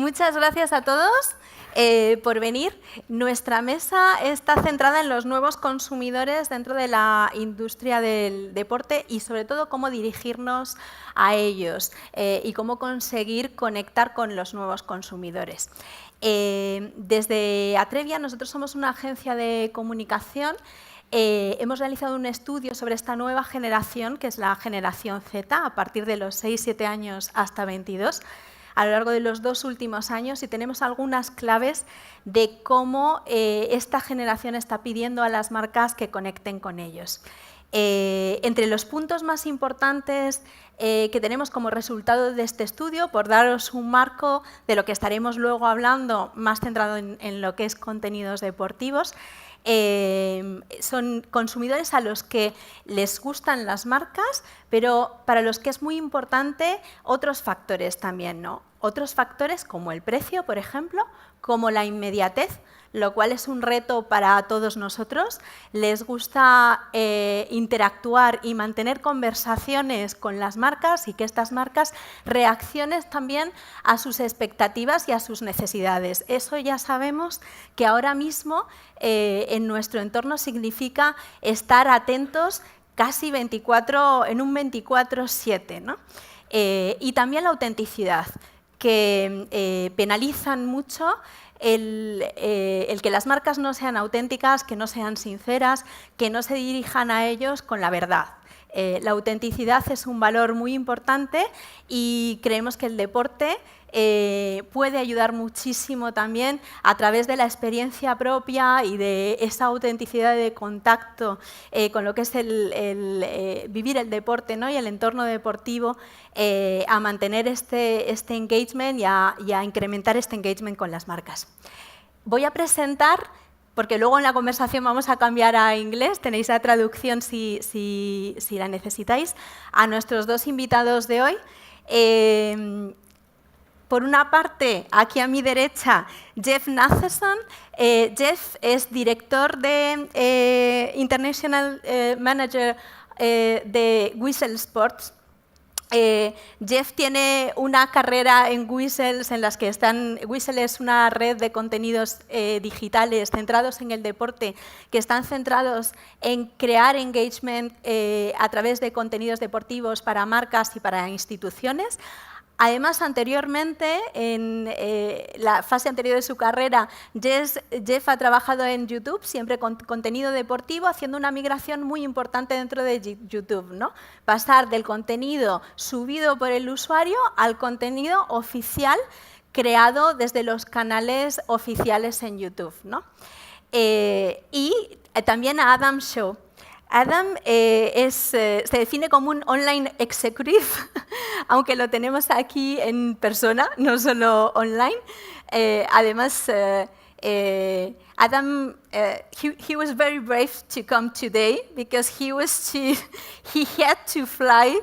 Muchas gracias a todos por venir. Nuestra mesa está centrada en los nuevos consumidores dentro de la industria del deporte y sobre todo cómo dirigirnos a ellos y cómo conseguir conectar con los nuevos consumidores. Desde Atrevia nosotros somos una agencia de comunicación. Hemos realizado un estudio sobre esta nueva generación, que es la generación Z, a partir de los 6-7 años hasta 22, a lo largo de los 2 últimos años, y tenemos algunas claves de cómo esta generación está pidiendo a las marcas que conecten con ellos. Entre los puntos más importantes que tenemos como resultado de este estudio, por daros un marco de lo que estaremos luego hablando, más centrado en lo que es contenidos deportivos, son consumidores a los que les gustan las marcas, pero para los que es muy importante otros factores también, ¿no? Otros factores como el precio, por ejemplo, como la inmediatez, lo cual es un reto para todos nosotros. Les gusta interactuar y mantener conversaciones con las marcas y que estas marcas reaccionen también a sus expectativas y a sus necesidades. Eso ya sabemos que ahora mismo en nuestro entorno significa estar atentos casi en un 24/7, ¿no? Y también la autenticidad, que penalizan mucho el que las marcas no sean auténticas, que no sean sinceras, que no se dirijan a ellos con la verdad. La autenticidad es un valor muy importante y creemos que el deporte puede ayudar muchísimo también a través de la experiencia propia y de esa autenticidad de contacto con lo que es vivir el deporte, ¿no? Y el entorno deportivo, a mantener este engagement y a incrementar este engagement con las marcas. Voy a presentar, porque luego en la conversación vamos a cambiar a inglés, tenéis la traducción si la necesitáis, a nuestros 2 invitados de hoy. Por una parte, aquí a mi derecha, Jeff Nathenson. Jeff es director de International Manager de Whistle Sports. Jeff tiene una carrera en Whistles en las que Whistle es una red de contenidos digitales centrados en el deporte, que están centrados en crear engagement a través de contenidos deportivos para marcas y para instituciones. Además, anteriormente, en la fase anterior de su carrera, Jeff ha trabajado en YouTube, siempre con contenido deportivo, haciendo una migración muy importante dentro de YouTube, ¿no? Pasar del contenido subido por el usuario al contenido oficial creado desde los canales oficiales en YouTube, ¿no? Y también a Adam Shaw. Adam se define como un online executive, aunque lo tenemos aquí en persona, no solo online. Además, Adam, he was very brave to come today because he had to fly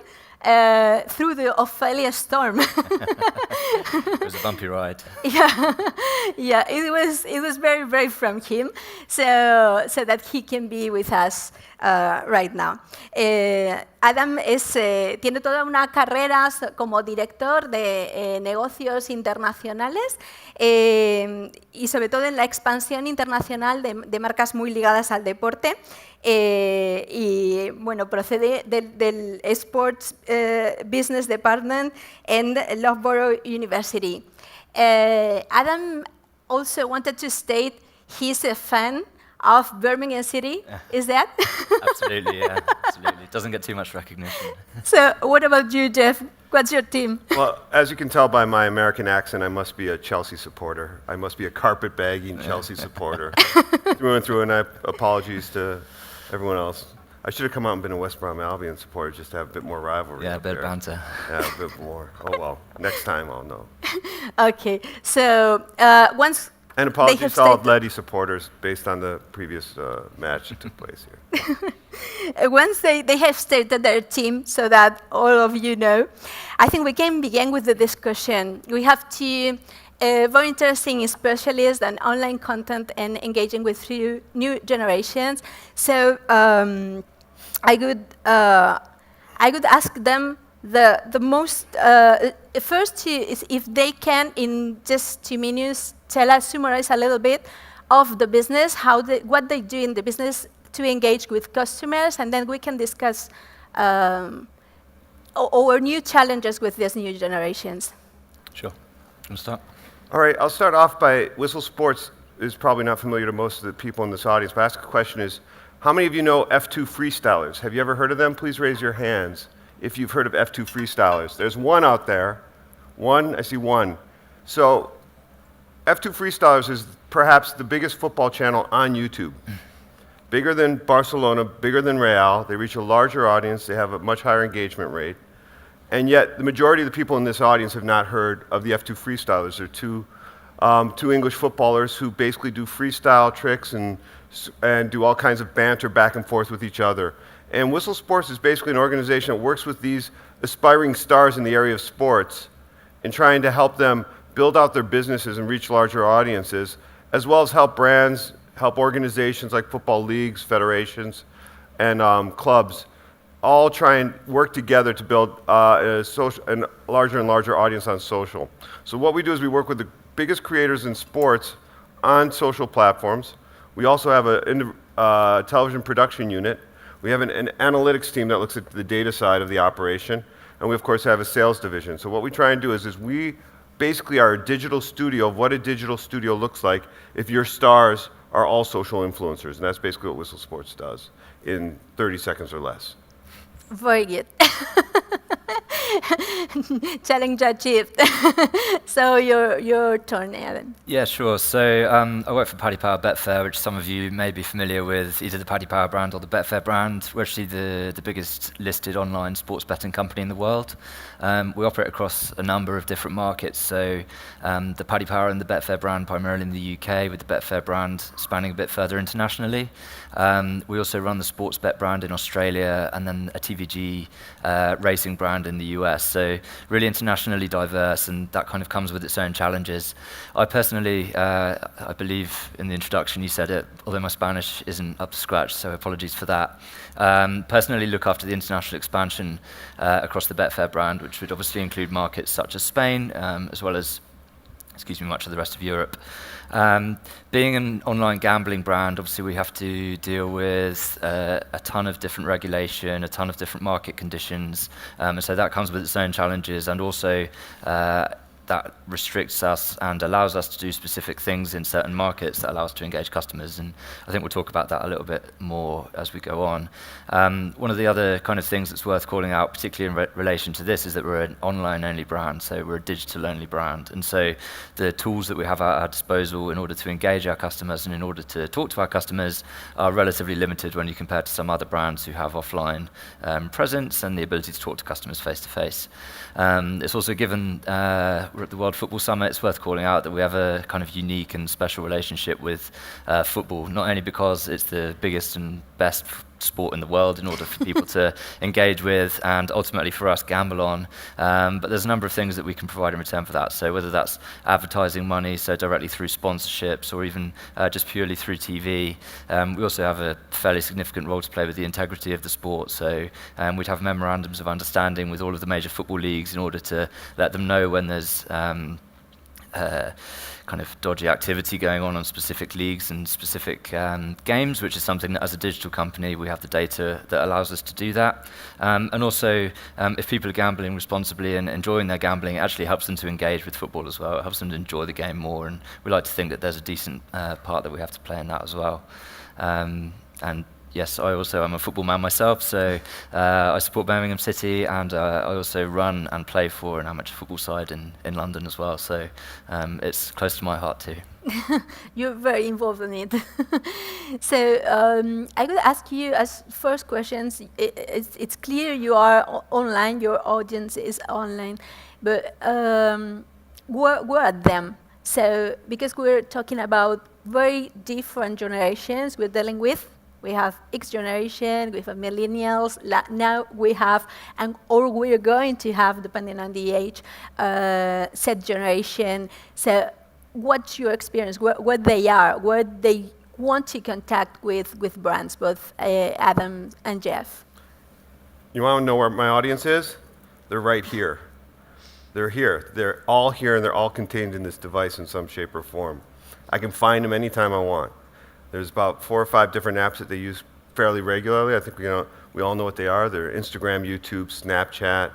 through the Ophelia storm. It was a bumpy ride. Yeah, it was very brave from him, so that he can be with us right now. Adam tiene toda una carrera como director de negocios internacionales y sobre todo en la expansión internacional de marcas muy ligadas al deporte. Y bueno, procede del Sports Business Department en Loughborough University. Adam also wanted to state he's a fan of Birmingham City. Is that? Absolutely, yeah, absolutely. It doesn't get too much recognition. So what about you, Jeff? What's your team? Well, as you can tell by my American accent, I must be a Chelsea supporter. I must be a carpetbagging Chelsea supporter. Through and through, and apologies to everyone else. I should have come out and been a West Brom Albion supporter just to have a bit more rivalry. Yeah, a bit of banter. Yeah, a bit more. Oh, well, next time I'll know. Okay, so once... And apologies to all Letty supporters based on the previous match that took place here. Once they have stated their team, so that all of you know, I think we can begin with the discussion. We have two very interesting specialists on online content and engaging with new generations. So I would ask them the most first is if they can in just 2 minutes summarize a little bit of the business, what they do in the business to engage with customers, and then we can discuss our new challenges with these new generations. Sure. Do you want to start? All right, I'll start off by Whistle Sports is probably not familiar to most of the people in this audience, but ask a question is, how many of you know F2 freestylers? Have you ever heard of them? Please raise your hands if you've heard of F2 freestylers. There's one out there. One, I see one. So F2 freestylers is perhaps the biggest football channel on YouTube. Bigger than Barcelona, bigger than Real. They reach a larger audience. They have a much higher engagement rate. And yet, the majority of the people in this audience have not heard of the F2 freestylers. They're two English footballers who basically do freestyle tricks and do all kinds of banter back and forth with each other. And Whistle Sports is basically an organization that works with these aspiring stars in the area of sports in trying to help them build out their businesses and reach larger audiences, as well as help brands, help organizations like football leagues, federations, and clubs all try and work together to build a larger and larger audience on social. So what we do is we work with the biggest creators in sports on social platforms. We also have a television production unit. We have an analytics team that looks at the data side of the operation. And we, of course, have a sales division. So what we try and do is we basically are a digital studio of what a digital studio looks like if your stars are all social influencers. And that's basically what Whistle Sports does in 30 seconds or less. Very good. Challenge achieved. So your turn, Adam. Yeah, sure. So I work for Paddy Power Betfair, which some of you may be familiar with, either the Paddy Power brand or the Betfair brand. We're actually the biggest listed online sports betting company in the world. We operate across a number of different markets. So the Paddy Power and the Betfair brand primarily in the UK, with the Betfair brand spanning a bit further internationally. We also run the Sportsbet brand in Australia, and then a TVG racing brand in the US. So really internationally diverse, and that kind of comes with its own challenges. I personally, I believe in the introduction you said it, although my Spanish isn't up to scratch, so apologies for that. Personally look after the international expansion across the Betfair brand, which would obviously include markets such as Spain, as well as much of the rest of Europe. Being an online gambling brand, obviously we have to deal with a ton of different regulation, a ton of different market conditions, and so that comes with its own challenges, and also that restricts us and allows us to do specific things in certain markets that allow us to engage customers, and I think we'll talk about that a little bit more as we go on. One of the other kind of things that's worth calling out, particularly in relation to this, is that we're an online-only brand, so we're a digital-only brand, and so the tools that we have at our disposal in order to engage our customers and in order to talk to our customers are relatively limited when you compare to some other brands who have offline presence and the ability to talk to customers face-to-face. It's also given we're at the World Football Summit, it's worth calling out that we have a kind of unique and special relationship with football, not only because it's the biggest and best sport in the world in order for people to engage with and ultimately for us gamble on, but there's a number of things that we can provide in return for that. So whether that's advertising money, so directly through sponsorships, or even just purely through TV, we also have a fairly significant role to play with the integrity of the sport. So we'd have memorandums of understanding with all of the major football leagues in order to let them know when there's kind of dodgy activity going on specific leagues and specific games, which is something that as a digital company we have the data that allows us to do that. And also, if people are gambling responsibly and enjoying their gambling, it actually helps them to engage with football as well. It helps them to enjoy the game more, and we like to think that there's a decent part that we have to play in that as well. And yes, I also am a football man myself, so I support Birmingham City, and I also run and play for an amateur football side in London as well, so it's close to my heart too. You're very involved in it. So I could ask you as first questions, it's clear you are online, your audience is online, but where are them? So because we're talking about very different generations we're dealing with. We have X generation, we have millennials, now we have, or we're going to have, depending on the age, Z generation. So what's your experience, what they are, where they want to contact with brands, both Adam and Jeff? You want to know where my audience is? They're right here. They're here. They're all here, and they're all contained in this device in some shape or form. I can find them anytime I want. There's about 4 or 5 different apps that they use fairly regularly. I think we all know what they are. They're Instagram, YouTube, Snapchat,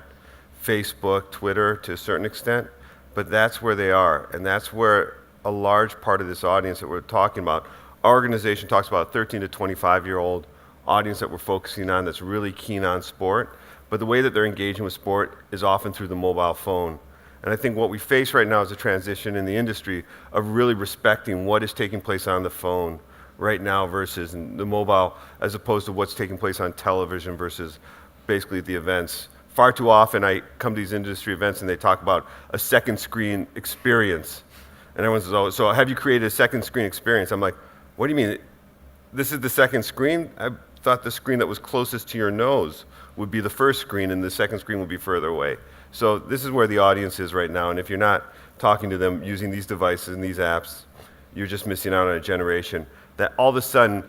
Facebook, Twitter to a certain extent. But that's where they are, and that's where a large part of this audience that we're talking about. Our organization talks about a 13 to 25-year-old audience that we're focusing on that's really keen on sport, but the way that they're engaging with sport is often through the mobile phone. And I think what we face right now is a transition in the industry of really respecting what is taking place on the phone right now versus the mobile, as opposed to what's taking place on television versus basically the events. Far too often I come to these industry events and they talk about a second screen experience. And everyone says, oh, so have you created a second screen experience? I'm like, what do you mean? This is the second screen? I thought the screen that was closest to your nose would be the first screen and the second screen would be further away. So this is where the audience is right now, and if you're not talking to them using these devices and these apps, you're just missing out on a generation that all of a sudden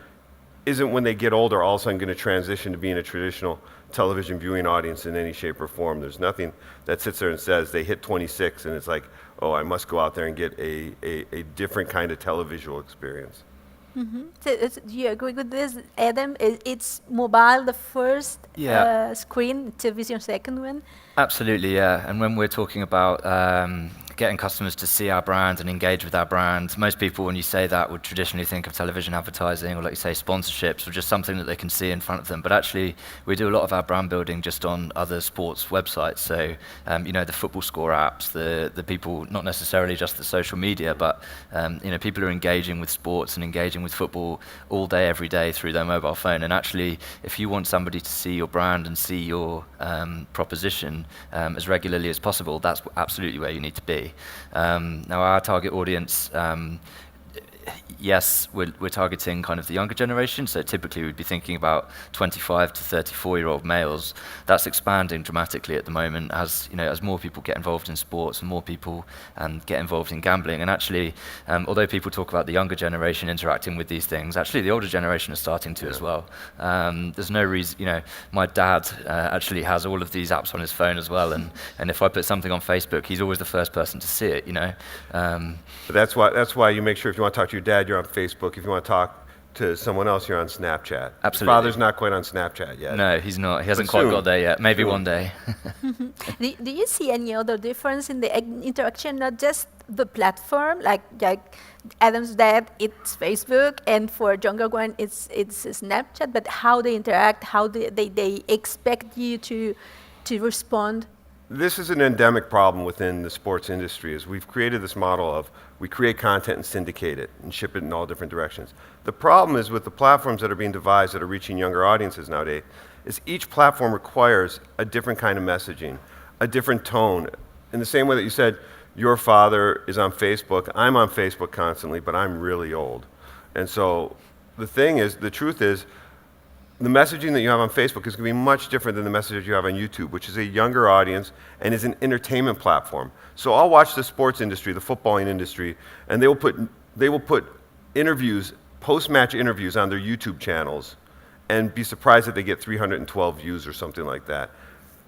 isn't, when they get older, all of a sudden going to transition to being a traditional television viewing audience in any shape or form. There's nothing that sits there and says they hit 26 and it's like, oh, I must go out there and get a different kind of televisual experience. Mm-hmm. So, do you agree with this, Adam? It's mobile the first screen, television second one? Absolutely, yeah. And when we're talking about getting customers to see our brand and engage with our brand, most people, when you say that, would traditionally think of television advertising or, like you say, sponsorships, or just something that they can see in front of them. But actually, we do a lot of our brand building just on other sports websites. So, the football score apps, the people, not necessarily just the social media, but people are engaging with sports and engaging with football all day, every day through their mobile phone. And actually, if you want somebody to see your brand and see your proposition as regularly as possible, that's absolutely where you need to be. Now, our target audience, yes, we're targeting kind of the younger generation, so typically we'd be thinking about 25 to 34-year-old males. That's expanding dramatically at the moment as more people get involved in sports and more people get involved in gambling. And actually, although people talk about the younger generation interacting with these things, actually the older generation is starting to as well. There's no reason, my dad actually has all of these apps on his phone as well, and if I put something on Facebook, he's always the first person to see it, But that's why you make sure, if you want to talk to your dad, you're on Facebook. If you want to talk to someone else, you're on Snapchat. Absolutely. Your father's not quite on Snapchat yet. No, he's not. He hasn't quite got there yet. Maybe one day. Do you see any other difference in the interaction, not just the platform, like Adam's dad, it's Facebook, and for a younger one, it's Snapchat, but how they interact, how they expect you to respond? This is an endemic problem within the sports industry, is we've created this model of we create content and syndicate it and ship it in all different directions. The problem is with the platforms that are being devised that are reaching younger audiences nowadays, is each platform requires a different kind of messaging, a different tone. In the same way that you said, your father is on Facebook, I'm on Facebook constantly, but I'm really old. And so the truth is, the messaging that you have on Facebook is going to be much different than the message you have on YouTube, which is a younger audience and is an entertainment platform. So I'll watch the sports industry, the footballing industry, and they will put interviews, post-match interviews on their YouTube channels and be surprised that they get 312 views or something like that.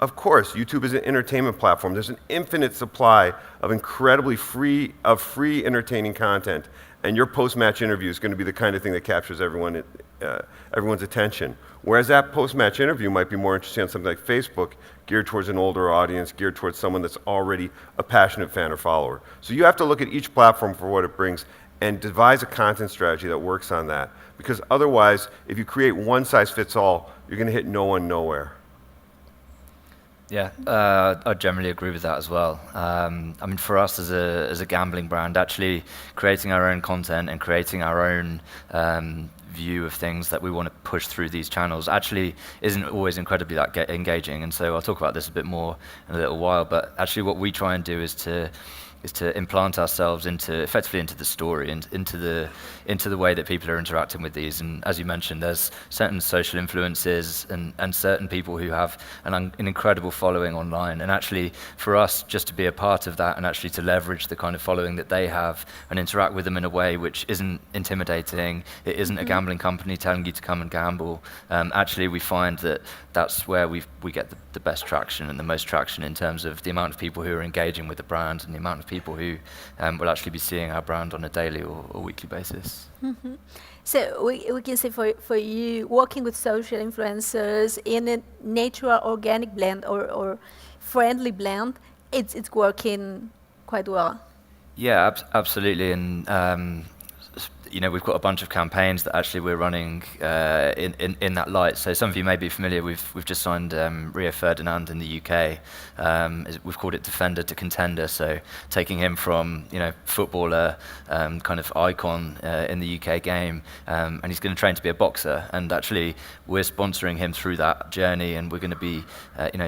Of course, YouTube is an entertainment platform. There's an infinite supply of incredibly free entertaining content, and your post-match interview is going to be the kind of thing that captures everyone's attention. Whereas that post-match interview might be more interesting on something like Facebook, geared towards an older audience, geared towards someone that's already a passionate fan or follower. So you have to look at each platform for what it brings and devise a content strategy that works on that. Because otherwise, if you create one size fits all, you're going to hit no one nowhere. Yeah, I generally agree with that as well. For us as a gambling brand, actually creating our own content and creating our own view of things that we want to push through these channels actually isn't always incredibly engaging. And so I'll talk about this a bit more in a little while. But actually, what we try and do is to implant ourselves effectively into the story and into the way that people are interacting with these. And as you mentioned, there's certain social influences and certain people who have an incredible following online. And actually, for us, just to be a part of that and actually to leverage the kind of following that they have and interact with them in a way which isn't intimidating, it isn't a gambling company telling you to come and gamble. Actually, we find that that's where we get the best traction and the most traction in terms of the amount of people who are engaging with the brand and the amount of people who will actually be seeing our brand on a daily or weekly basis. So we can say for you, working with social influencers in a natural organic blend or friendly blend, it's working quite well. Yeah, absolutely. And we've got a bunch of campaigns that actually we're running in that light. So some of you may be familiar. We've just signed Rio Ferdinand in the UK. We've called it Defender to Contender. So taking him from footballer, kind of icon in the UK game, and he's going to train to be a boxer. And actually, we're sponsoring him through that journey, and we're going to be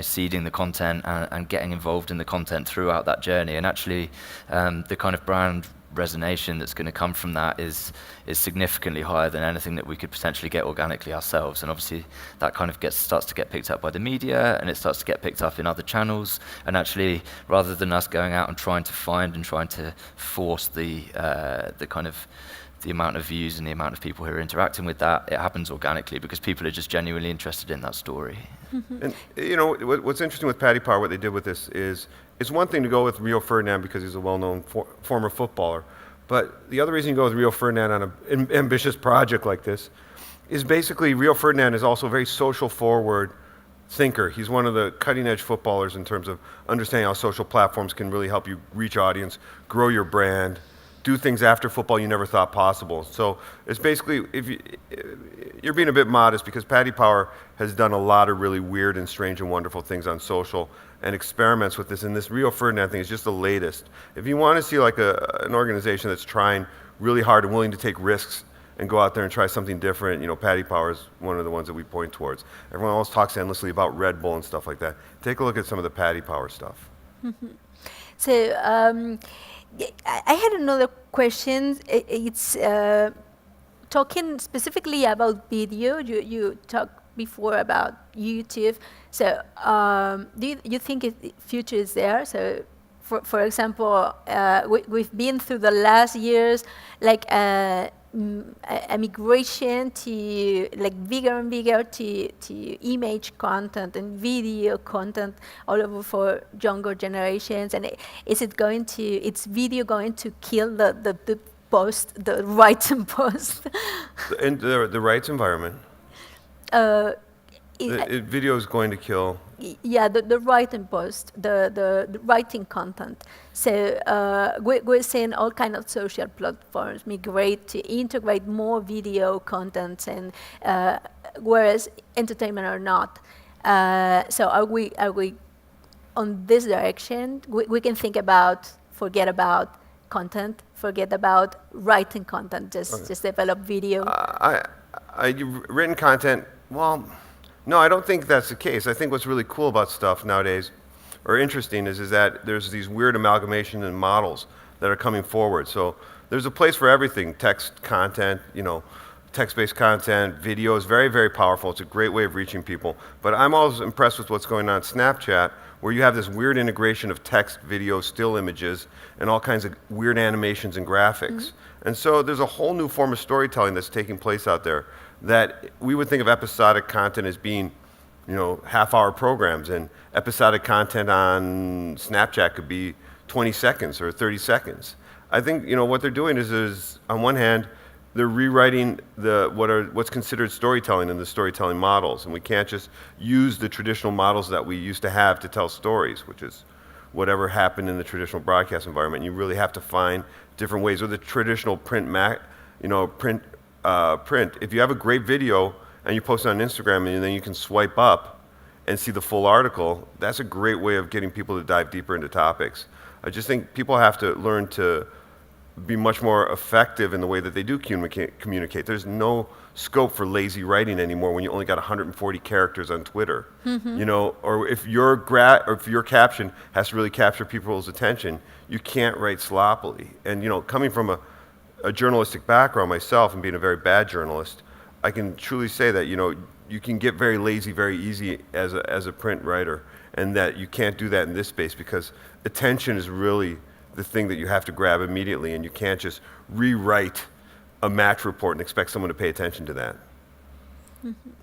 seeding the content and getting involved in the content throughout that journey. And actually, the kind of brand resonation that's going to come from that is significantly higher than anything that we could potentially get organically ourselves. And obviously that kind of starts to get picked up by the media, and it starts to get picked up in other channels. And actually, rather than us going out and trying to find and trying to force the kind of the amount of views and the amount of people who are interacting with that, it happens organically because people are just genuinely interested in that story. And what's interesting with Paddy Power, what they did with this is, it's one thing to go with Rio Ferdinand because he's a well-known former footballer, but the other reason you go with Rio Ferdinand on an ambitious project like this is basically Rio Ferdinand is also a very social forward thinker. He's one of the cutting edge footballers in terms of understanding how social platforms can really help you reach audience, grow your brand, do things after football you never thought possible. So it's basically, you're being a bit modest because Paddy Power has done a lot of really weird and strange and wonderful things on social and experiments with this, and this Rio Ferdinand thing is just the latest. If you want to see like an organization that's trying really hard and willing to take risks and go out there and try something different, Paddy Power is one of the ones that we point towards. Everyone else talks endlessly about Red Bull and stuff like that. Take a look at some of the Paddy Power stuff. So I had another question. It's talking specifically about video. You talked before about YouTube. So do you think the future is there? So for example, we've been through the last years like a migration to like bigger and bigger to image content and video content all over for younger generations. And is video going to kill the post, the rights and post? And the rights environment. Video is going to kill. Yeah, the writing post, the writing content. So we're seeing all kinds of social platforms migrate to integrate more video content, and whereas entertainment or not. So are we on this direction? We can think about, forget about content, forget about writing content, just develop video. Written content, well, no, I don't think that's the case. I think what's really cool about stuff nowadays, or interesting, is that there's these weird amalgamation and models that are coming forward. So there's a place for everything. Text content, text-based content, video is very, very powerful. It's a great way of reaching people. But I'm always impressed with what's going on Snapchat, where you have this weird integration of text, video, still images, and all kinds of weird animations and graphics. And so there's a whole new form of storytelling that's taking place out there that we would think of episodic content as being, half-hour programs, and episodic content on Snapchat could be 20 seconds or 30 seconds. I think, what they're doing is on one hand, they're rewriting what's considered storytelling in the storytelling models, and we can't just use the traditional models that we used to have to tell stories, which is whatever happened in the traditional broadcast environment. You really have to find different ways, or the traditional print. If you have a great video and you post it on Instagram and then you can swipe up and see the full article, that's a great way of getting people to dive deeper into topics. I just think people have to learn to be much more effective in the way that they do communicate. There's no scope for lazy writing anymore when you only got 140 characters on Twitter. You know, or if your caption has to really capture people's attention, you can't write sloppily. And you know, coming from a journalistic background myself and being a very bad journalist, I can truly say that, you know, you can get very lazy very easy as a print writer, and that you can't do that in this space because attention is really the thing that you have to grab immediately, and you can't just rewrite a match report and expect someone to pay attention to that.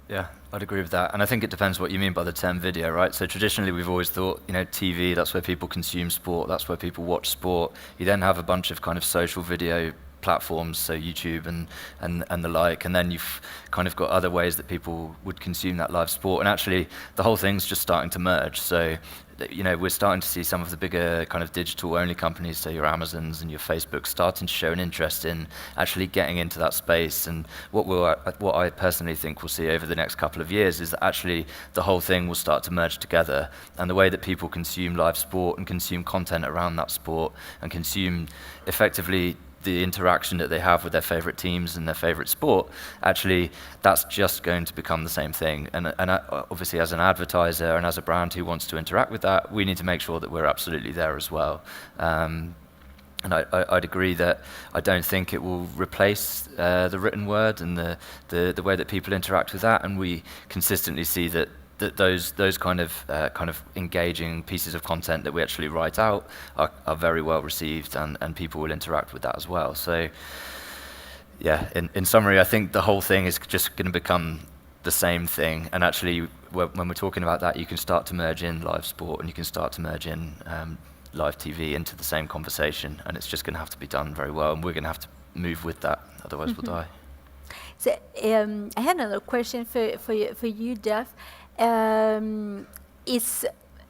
Yeah, I'd agree with that. And I think it depends what you mean by the term video, right? So traditionally we've always thought, you know, TV, that's where people consume sport, that's where people watch sport. You then have a bunch of kind of social video platforms, so YouTube and the like, and then you've kind of got other ways that people would consume that live sport. And actually the whole thing's just starting to merge. So, you know, we're starting to see some of the bigger kind of digital-only companies, so your Amazons and your Facebooks, starting to show an interest in actually getting into that space. And what I personally think we'll see over the next couple of years is that actually the whole thing will start to merge together. And the way that people consume live sport and consume content around that sport and consume effectively the interaction that they have with their favorite teams and their favorite sport, actually, that's just going to become the same thing. And obviously, as an advertiser and as a brand who wants to interact with that, we need to make sure that we're absolutely there as well. And I'd agree that I don't think it will replace the written word and the way that people interact with that. And we consistently see that those kind of engaging pieces of content that we actually write out are very well received, and people will interact with that as well. So yeah, in summary, I think the whole thing is just going to become the same thing. And actually, when we're talking about that, you can start to merge in live sport and you can start to merge in live TV into the same conversation, and it's just going to have to be done very well, and we're going to have to move with that, otherwise we'll die. So I had another question for you, Jeff.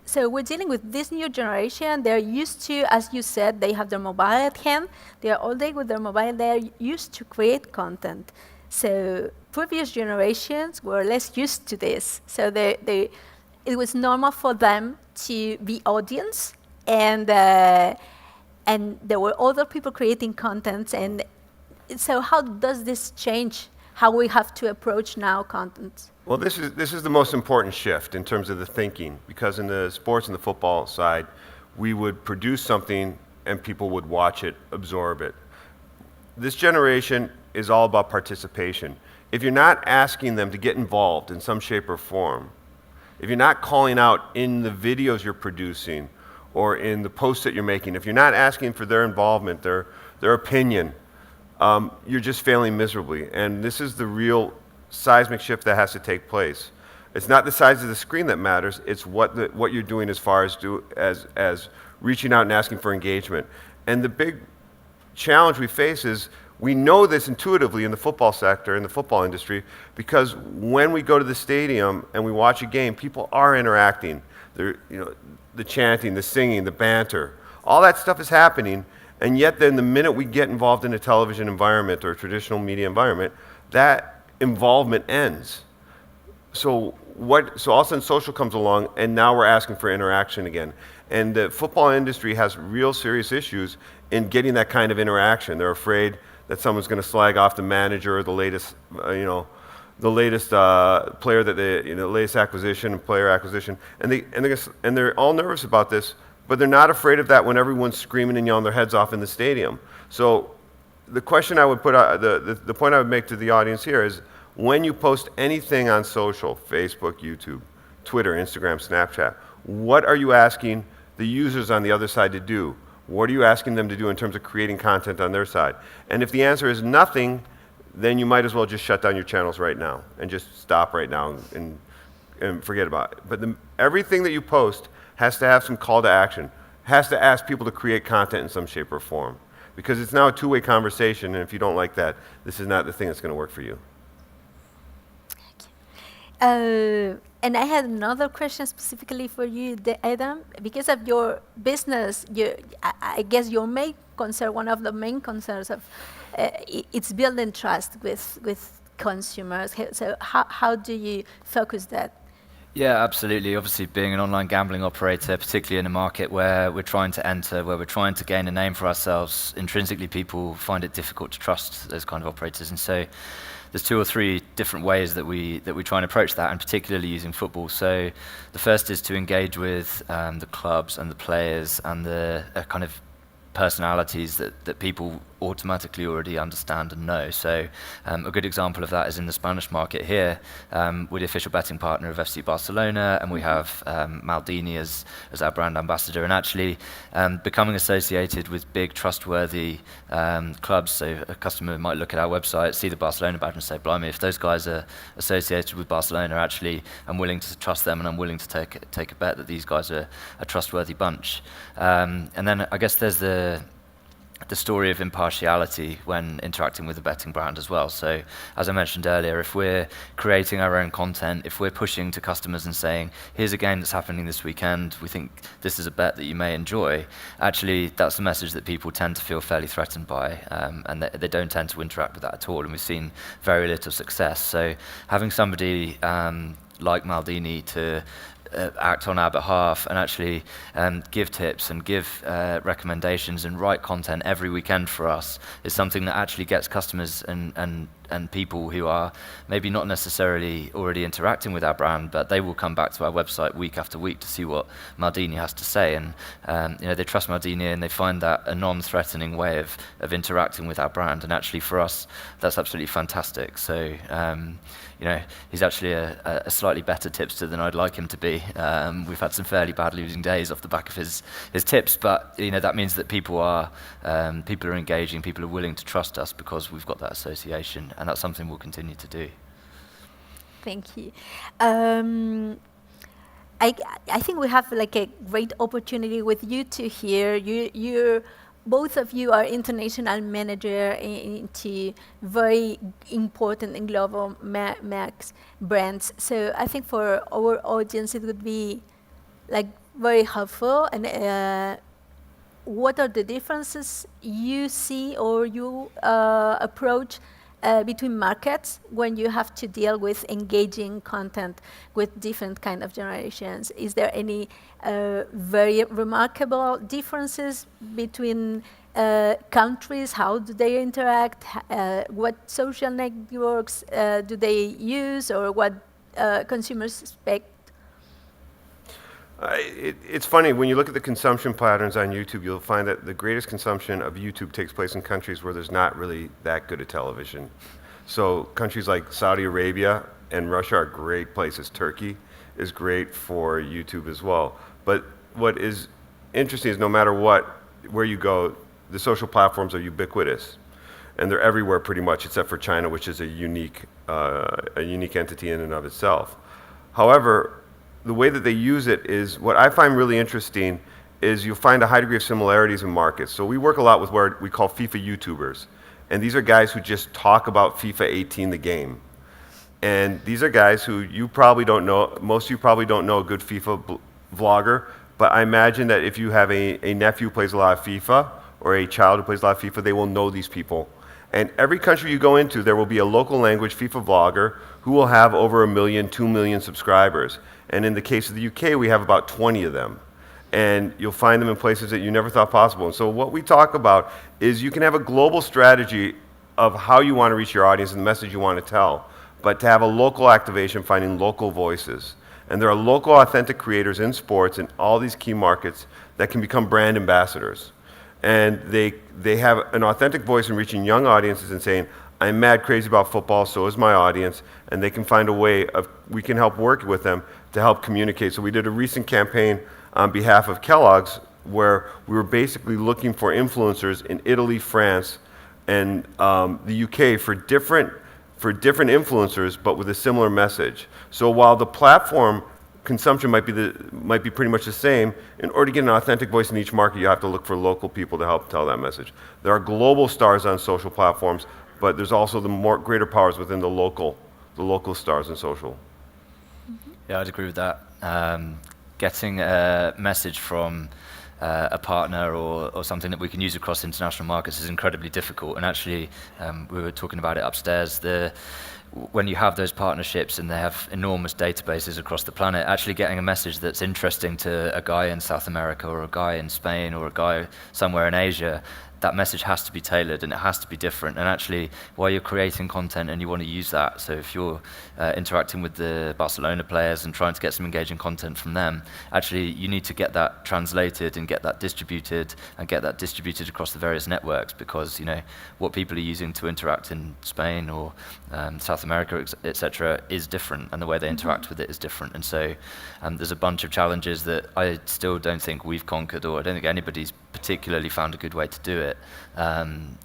So we're dealing with this new generation. They're used to, as you said, they have their mobile at hand. They are all day with their mobile. They're used to create content. So previous generations were less used to this. So it was normal for them to be audience, and there were other people creating content. And so how does this change how we have to approach now content? Well, this is the most important shift in terms of the thinking, because in the sports and the football side, we would produce something and people would watch it, absorb it. This generation is all about participation. If you're not asking them to get involved in some shape or form, if you're not calling out in the videos you're producing or in the posts that you're making, if you're not asking for their involvement, their opinion, you're just failing miserably. And this is the real seismic shift that has to take place. It's not the size of the screen that matters, it's what you're doing as far as reaching out and asking for engagement. And the big challenge we face is, we know this intuitively in the football sector, in the football industry, because when we go to the stadium and we watch a game, people are interacting. They're, the chanting, the singing, the banter, all that stuff is happening, and yet then the minute we get involved in a television environment or a traditional media environment, that involvement ends. So all of a sudden social comes along, and now we're asking for interaction again. And the football industry has real serious issues in getting that kind of interaction. They're afraid that someone's going to slag off the manager or the latest, player that the latest acquisition, player acquisition, and they're all nervous about this, but they're not afraid of that when everyone's screaming and yelling their heads off in the stadium. So the question I would put, the point I would make to the audience here is, when you post anything on social, Facebook, YouTube, Twitter, Instagram, Snapchat, what are you asking the users on the other side to do? What are you asking them to do in terms of creating content on their side? And if the answer is nothing, then you might as well just shut down your channels right now and just stop right now and forget about it. But everything that you post has to have some call to action, has to ask people to create content in some shape or form. Because it's now a two-way conversation, and if you don't like that, this is not the thing that's going to work for you. And I had another question specifically for you, Adam. Because of your business, I guess your main concern, one of the main concerns of it's building trust with consumers. So how do you focus that? Yeah, absolutely. Obviously, being an online gambling operator, particularly in a market where we're trying to enter, where we're trying to gain a name for ourselves, intrinsically people find it difficult to trust those kind of operators. And so there's 2 or 3 different ways that we try and approach that, and particularly using football. So the first is to engage with the clubs and the players and the kind of personalities that people automatically already understand and know. So a good example of that is in the Spanish market here. We're the official betting partner of FC Barcelona, and we have Maldini as our brand ambassador, and actually becoming associated with big, trustworthy clubs. So a customer might look at our website, see the Barcelona badge and say, blimey, if those guys are associated with Barcelona, actually I'm willing to trust them, and I'm willing to take a bet that these guys are a trustworthy bunch. And then I guess there's the story of impartiality when interacting with a betting brand as well. So as I mentioned earlier, if we're creating our own content, if we're pushing to customers and saying, here's a game that's happening this weekend, we think this is a bet that you may enjoy, actually that's a message that people tend to feel fairly threatened by, and they don't tend to interact with that at all, and we've seen very little success. So having somebody like Maldini to act on our behalf and actually give tips and give recommendations and write content every weekend for us is something that actually gets customers and people who are maybe not necessarily already interacting with our brand, but they will come back to our website week after week to see what Maldini has to say, and they trust Maldini and they find that a non-threatening way of interacting with our brand, and actually for us that's absolutely fantastic. So he's actually a slightly better tipster than I'd like him to be. We've had some fairly bad losing days off the back of his tips, but that means that people are engaging, people are willing to trust us because we've got that association, and that's something we'll continue to do. Thank you. I think we have like a great opportunity with you two here. You're both of you are international manager into very important and global max brands. So I think for our audience it would be like very helpful. And what are the differences you see or you approach between markets when you have to deal with engaging content with different kind of generations? Is there any very remarkable differences between countries? How do they interact? What social networks do they use, or what consumers expect? It's funny, when you look at the consumption patterns on YouTube, you'll find that the greatest consumption of YouTube takes place in countries where there's not really that good a television. So countries like Saudi Arabia and Russia are great places. Turkey is great for YouTube as well. But what is interesting is no matter where you go, the social platforms are ubiquitous. And they're everywhere pretty much, except for China, which is a unique entity in and of itself. However, the way that they use it is, what I find really interesting is you'll find a high degree of similarities in markets. So we work a lot with what we call FIFA YouTubers. And these are guys who just talk about FIFA 18, the game. And these are guys who you probably don't know, most of you probably don't know a good FIFA vlogger, but I imagine that if you have a nephew who plays a lot of FIFA, or a child who plays a lot of FIFA, they will know these people. And every country you go into, there will be a local language FIFA vlogger who will have over 1 million, 2 million subscribers. And in the case of the UK, we have about 20 of them. And you'll find them in places that you never thought possible. And so what we talk about is you can have a global strategy of how you want to reach your audience and the message you want to tell, but to have a local activation, finding local voices. And there are local authentic creators in sports in all these key markets that can become brand ambassadors. And they have an authentic voice in reaching young audiences and saying, I'm mad crazy about football, so is my audience, and they can find a way we can help work with them to help communicate. So we did a recent campaign on behalf of Kellogg's where we were basically looking for influencers in Italy, France, and the UK for different influencers, but with a similar message. So while the platform consumption might be pretty much the same, in order to get an authentic voice in each market, you have to look for local people to help tell that message. There are global stars on social platforms, but there's also the greater powers within the local stars in social. Yeah, I'd agree with that. Getting a message from a partner or something that we can use across international markets is incredibly difficult. And actually, we were talking about it upstairs, when you have those partnerships and they have enormous databases across the planet, actually getting a message that's interesting to a guy in South America or a guy in Spain or a guy somewhere in Asia, that message has to be tailored and it has to be different. And actually, while you're creating content and you want to use that, so if you're interacting with the Barcelona players and trying to get some engaging content from them, actually you need to get that translated and get that distributed across the various networks, because what people are using to interact in Spain or South America, etc., is different, and the way they interact with it is different. And so there's a bunch of challenges that I still don't think we've conquered, or I don't think anybody's particularly found a good way to do it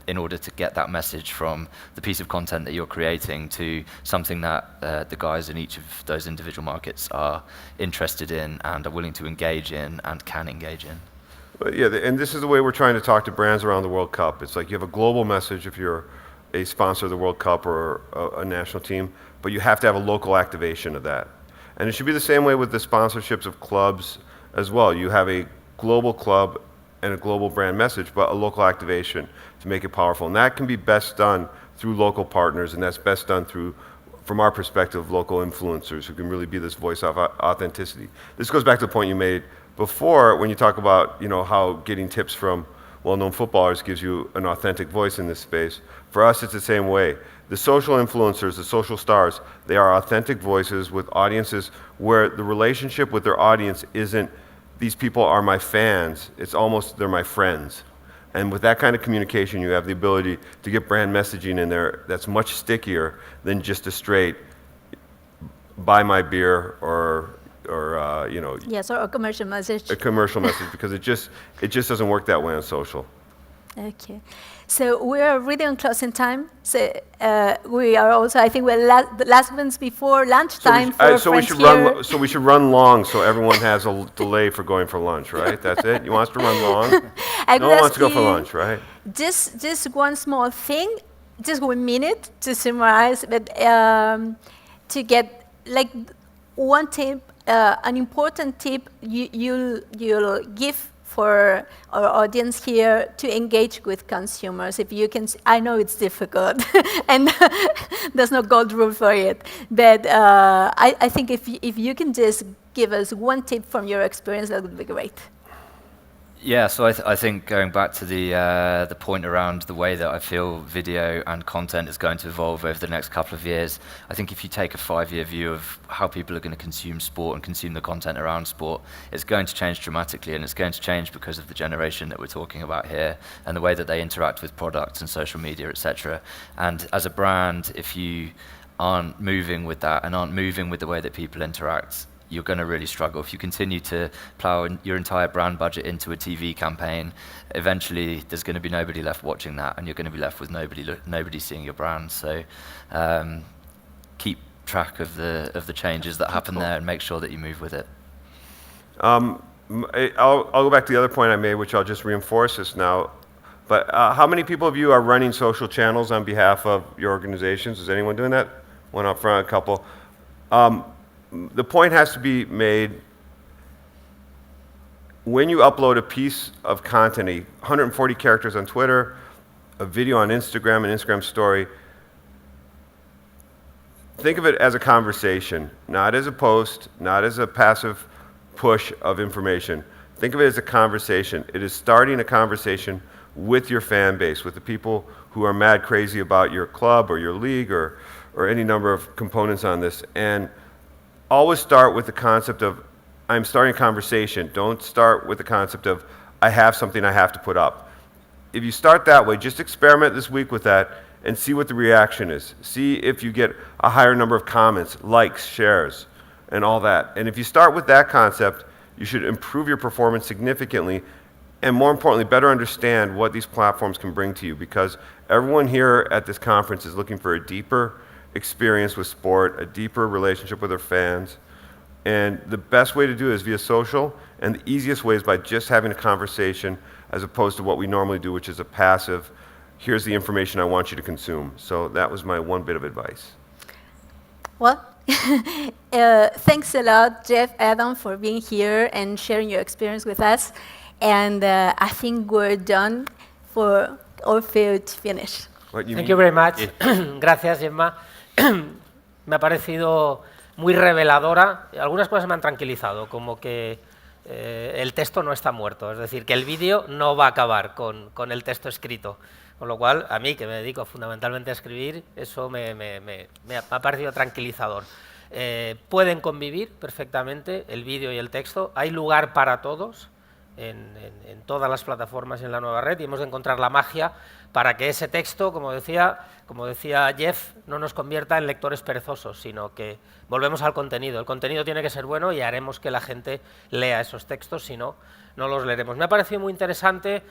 in order to get that message from the piece of content that you're creating to something that the guys in each of those individual markets are interested in and are willing to engage in and can engage in. But yeah, and this is the way we're trying to talk to brands around the World Cup. It's like you have a global message if you're a sponsor of the World Cup or a national team, but you have to have a local activation of that. And it should be the same way with the sponsorships of clubs as well. You have a global club and a global brand message, but a local activation to make it powerful. And that can be best done through local partners, and that's best done through, from our perspective, local influencers who can really be this voice of authenticity. This goes back to the point you made before when you talk about how getting tips from well-known footballers gives you an authentic voice in this space. For us, it's the same way. The social influencers, the social stars, they are authentic voices with audiences where the relationship with their audience isn't, these people are my fans, it's almost they're my friends. And with that kind of communication, you have the ability to get brand messaging in there that's much stickier than just a straight buy my beer or yes, or a commercial message. A commercial message, because it just doesn't work that way on social. Okay, so we are really on closing time. So we are also, I think, we're the last ones before lunchtime so we should run long, so everyone has a delay for going for lunch, right? That's it. You want us to run long? No one wants to go for lunch, right? Just one small thing, just 1 minute to summarize, but to get like one tip, an important tip you'll give for our audience here to engage with consumers. If you can, I know it's difficult, and there's no gold rule for it, but I think if you can just give us one tip from your experience, that would be great. Yeah, so I think going back to the point around the way that I feel video and content is going to evolve over the next couple of years, I think if you take a 5-year view of how people are going to consume sport and consume the content around sport, it's going to change dramatically, and it's going to change because of the generation that we're talking about here and the way that they interact with products and social media, etc. And as a brand, if you aren't moving with that and aren't moving with the way that people interact, you're going to really struggle. If you continue to plow your entire brand budget into a TV campaign, eventually there's going to be nobody left watching that, and you're going to be left with nobody seeing your brand. So keep track of the changes that happen there and make sure that you move with it. I'll go back to the other point I made, which I'll just reinforce this now. But how many people of you are running social channels on behalf of your organizations? Is anyone doing that? One up front, a couple. The point has to be made, when you upload a piece of content, 140 characters on Twitter, a video on Instagram, an Instagram story, think of it as a conversation, not as a post, not as a passive push of information. Think of it as a conversation. It is starting a conversation with your fan base, with the people who are mad crazy about your club or your league or any number of components on this. And always start with the concept of, I'm starting a conversation. Don't start with the concept of, I have something I have to put up. If you start that way, just experiment this week with that and see what the reaction is. See if you get a higher number of comments, likes, shares, and all that. And if you start with that concept, you should improve your performance significantly, and more importantly, better understand what these platforms can bring to you, because everyone here at this conference is looking for a deeper experience with sport, a deeper relationship with their fans. And the best way to do it is via social, and the easiest way is by just having a conversation as opposed to what we normally do, which is a passive, here's the information I want you to consume. So that was my one bit of advice. Well, thanks a lot, Jeff, Adam, for being here and sharing your experience with us. And I think we're done for our field finish. Thank you very much. Gracias, Gemma. Me ha parecido muy reveladora. Algunas cosas me han tranquilizado, como que el texto no está muerto, es decir, que el vídeo no va a acabar con el texto escrito. Con lo cual, a mí, que me dedico fundamentalmente a escribir, eso me ha parecido tranquilizador. Pueden convivir perfectamente el vídeo y el texto. Hay lugar para todos en todas las plataformas y en la nueva red, y hemos de encontrar la magia para que ese texto, como decía Jeff, no nos convierta en lectores perezosos, sino que volvemos al contenido. El contenido tiene que ser bueno y haremos que la gente lea esos textos, si no, no los leeremos. Me ha parecido muy interesante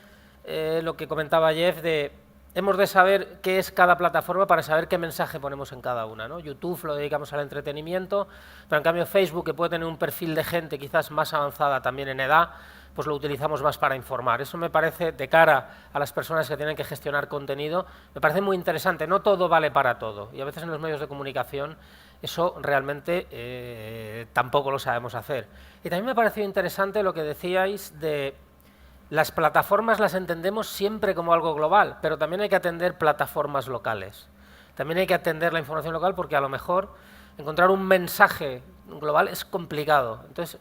lo que comentaba Jeff de hemos de saber qué es cada plataforma para saber qué mensaje ponemos en cada una, ¿no? YouTube lo dedicamos al entretenimiento, pero en cambio Facebook, que puede tener un perfil de gente quizás más avanzada también en edad, pues lo utilizamos más para informar. Eso me parece, de cara a las personas que tienen que gestionar contenido, me parece muy interesante. No todo vale para todo, y a veces en los medios de comunicación eso realmente tampoco lo sabemos hacer. Y también me ha parecido interesante lo que decíais de las plataformas las entendemos siempre como algo global, pero también hay que atender plataformas locales. También hay que atender la información local porque a lo mejor encontrar un mensaje global es complicado. Entonces,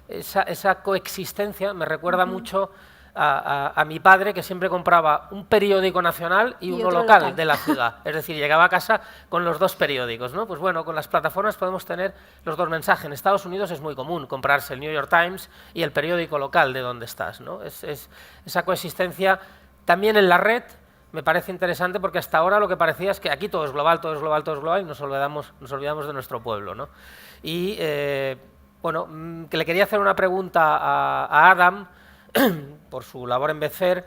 esa coexistencia me recuerda mucho a mi padre, que siempre compraba un periódico nacional y uno local de la ciudad. Es decir, llegaba a casa con los dos periódicos, ¿no? Pues bueno, con las plataformas podemos tener los dos mensajes. En Estados Unidos es muy común comprarse el New York Times y el periódico local de donde estás, ¿no? Esa coexistencia también en la red me parece interesante, porque hasta ahora lo que parecía es que aquí todo es global, todo es global, todo es global, y nos olvidamos de nuestro pueblo, ¿no? Y bueno, que le quería hacer una pregunta a Adam por su labor en Betfair.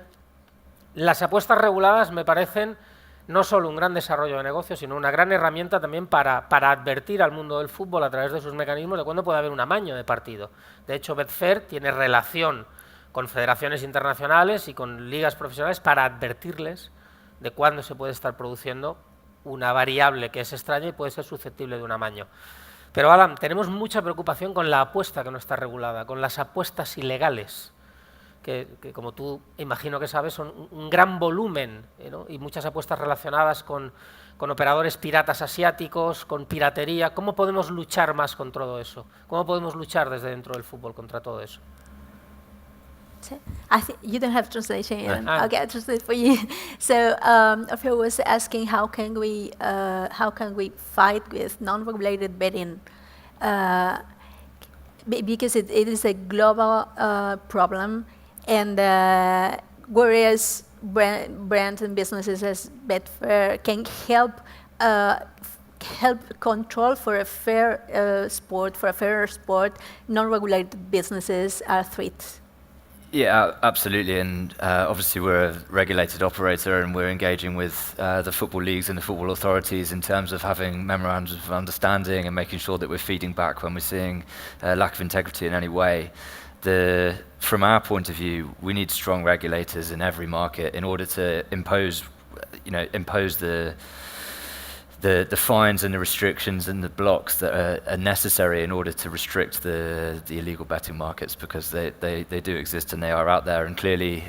Las apuestas reguladas me parecen no solo un gran desarrollo de negocio, sino una gran herramienta también para advertir al mundo del fútbol a través de sus mecanismos de cuándo puede haber un amaño de partido. De hecho, Betfair tiene relación con federaciones internacionales y con ligas profesionales para advertirles de cuándo se puede estar produciendo una variable que es extraña y puede ser susceptible de un amaño. Pero, Alan, tenemos mucha preocupación con la apuesta que no está regulada, con las apuestas ilegales, que como tú imagino que sabes, son un gran volumen, ¿no? Y muchas apuestas relacionadas con operadores piratas asiáticos, con piratería. ¿Cómo podemos luchar más contra todo eso? ¿Cómo podemos luchar desde dentro del fútbol contra todo eso? I think you don't have translation. I'll get a translate for you. So, Atrevia was asking how can we fight with non-regulated betting, because it is a global problem, and whereas brands and businesses as Betfair can help control for a fair sport, for a fairer sport, non-regulated businesses are threats. Yeah, absolutely, and obviously we're a regulated operator, and we're engaging with the football leagues and the football authorities in terms of having memorandums of understanding and making sure that we're feeding back when we're seeing lack of integrity in any way. From our point of view, we need strong regulators in every market in order to impose the fines and the restrictions and the blocks that are necessary in order to restrict the illegal betting markets, because they do exist and they are out there. And clearly,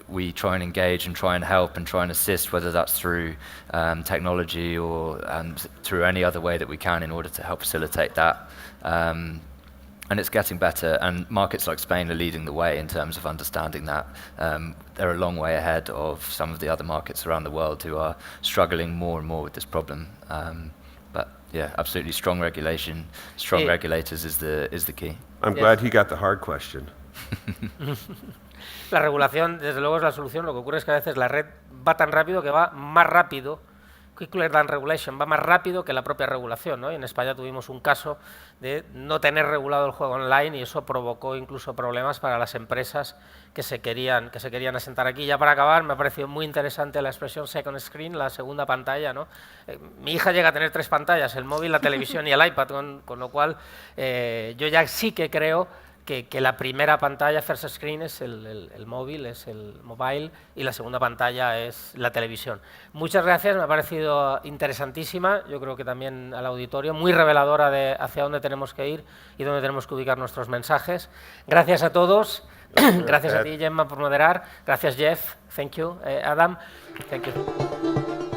we try and engage and try and help and try and assist, whether that's through technology or through any other way that we can, in order to help facilitate that. And it's getting better, and markets like Spain are leading the way in terms of understanding that. They're a long way ahead of some of the other markets around the world who are struggling more and more with this problem. But yeah, absolutely, strong regulation, strong regulators is the key. I'm glad he got the hard question. La regulación, desde luego, es la solución. Lo que ocurre es que a veces la red va tan rápido que va más rápido. Quicker than regulation, va más rápido que la propia regulación, ¿no? Y en España tuvimos un caso de no tener regulado el juego online, y eso provocó incluso problemas para las empresas que se querían asentar aquí. Ya para acabar, me ha parecido muy interesante la expresión second screen, la segunda pantalla, ¿no? Mi hija llega a tener 3 pantallas, el móvil, la televisión y el iPad, con lo cual yo ya sí que creo que la primera pantalla, first screen, es el móvil, es el mobile, y la segunda pantalla es la televisión. Muchas gracias, me ha parecido interesantísima, yo creo que también al auditorio, muy reveladora de hacia dónde tenemos que ir y dónde tenemos que ubicar nuestros mensajes. Gracias a todos, Gracias a ti, Gemma, por moderar. Gracias, Jeff. Thank you. Adam. Thank you.